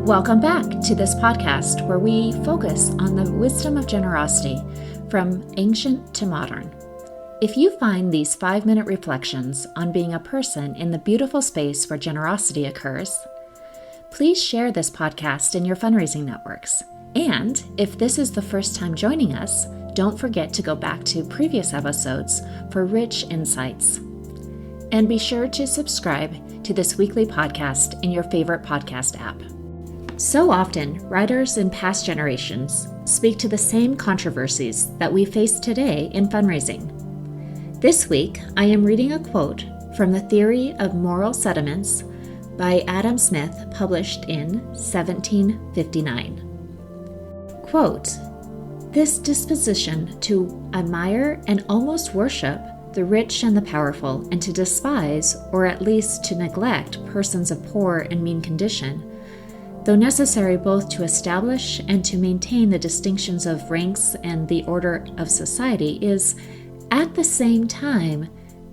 Welcome back to this podcast where we focus on the wisdom of generosity from ancient to modern. If you find these 5-minute reflections on being a person in the beautiful space where generosity occurs, please share this podcast in your fundraising networks. And if this is the first time joining us, don't forget to go back to previous episodes for rich insights. And be sure to subscribe to this weekly podcast in your favorite podcast app. So often, writers in past generations speak to the same controversies that we face today in fundraising. This week, I am reading a quote from The Theory of Moral Sentiments by Adam Smith, published in 1759. Quote, "This disposition to admire and almost worship the rich and the powerful, and to despise, or at least to neglect, persons of poor and mean condition, though necessary both to establish and to maintain the distinctions of ranks and the order of society, is, at the same time,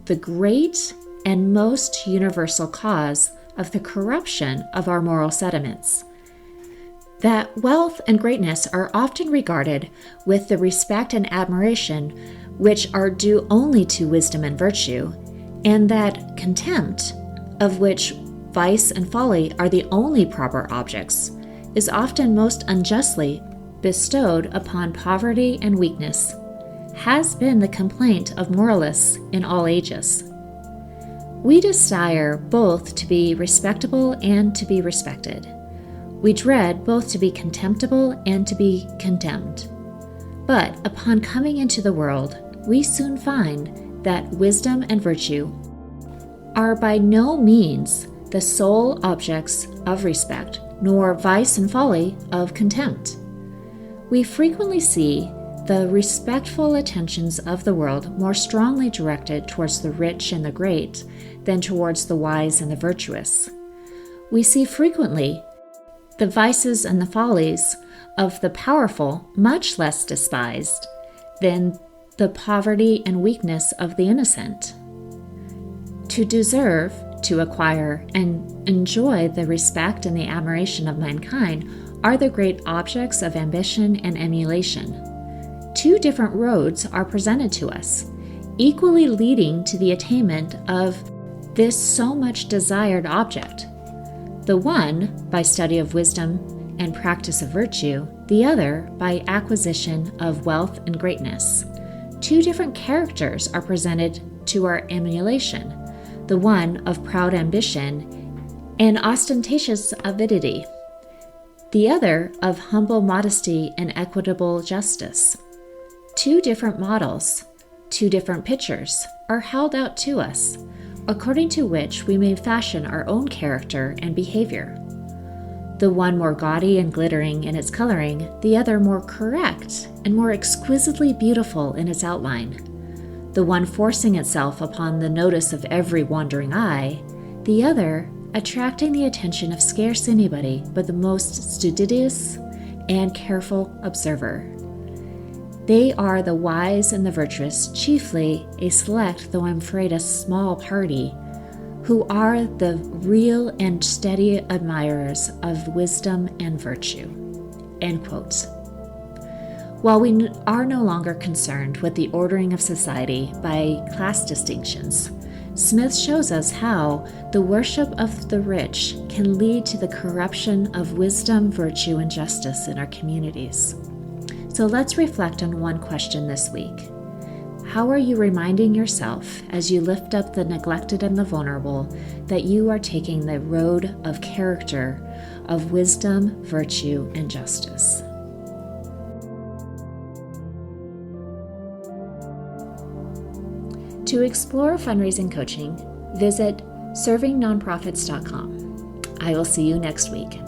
the great and most universal cause of the corruption of our moral sentiments. That wealth and greatness are often regarded with the respect and admiration which are due only to wisdom and virtue, and that contempt, of which vice and folly are the only proper objects, is often most unjustly bestowed upon poverty and weakness, has been the complaint of moralists in all ages. We desire both to be respectable and to be respected. We dread both to be contemptible and to be condemned. But upon coming into the world, we soon find that wisdom and virtue are by no means the sole objects of respect, nor vice and folly of contempt. We frequently see the respectful attentions of the world more strongly directed towards the rich and the great than towards the wise and the virtuous. We see frequently the vices and the follies of the powerful much less despised than the poverty and weakness of the innocent. To deserve, to acquire, and enjoy the respect and the admiration of mankind are the great objects of ambition and emulation. Two different roads are presented to us, equally leading to the attainment of this so much desired object. The one by study of wisdom and practice of virtue, the other by acquisition of wealth and greatness. Two different characters are presented to our emulation, the one of proud ambition and ostentatious avidity, the other of humble modesty and equitable justice. Two different models, two different pictures, are held out to us, according to which we may fashion our own character and behavior. The one more gaudy and glittering in its coloring, the other more correct and more exquisitely beautiful in its outline. The one forcing itself upon the notice of every wandering eye, the other attracting the attention of scarce anybody but the most studious and careful observer. They are the wise and the virtuous, chiefly a select, though I'm afraid a small party, who are the real and steady admirers of wisdom and virtue." End quote. While we are no longer concerned with the ordering of society by class distinctions, Smith shows us how the worship of the rich can lead to the corruption of wisdom, virtue, and justice in our communities. So let's reflect on one question this week. How are you reminding yourself, as you lift up the neglected and the vulnerable, that you are taking the road of character, of wisdom, virtue, and justice? To explore fundraising coaching, visit servingnonprofits.com. I will see you next week.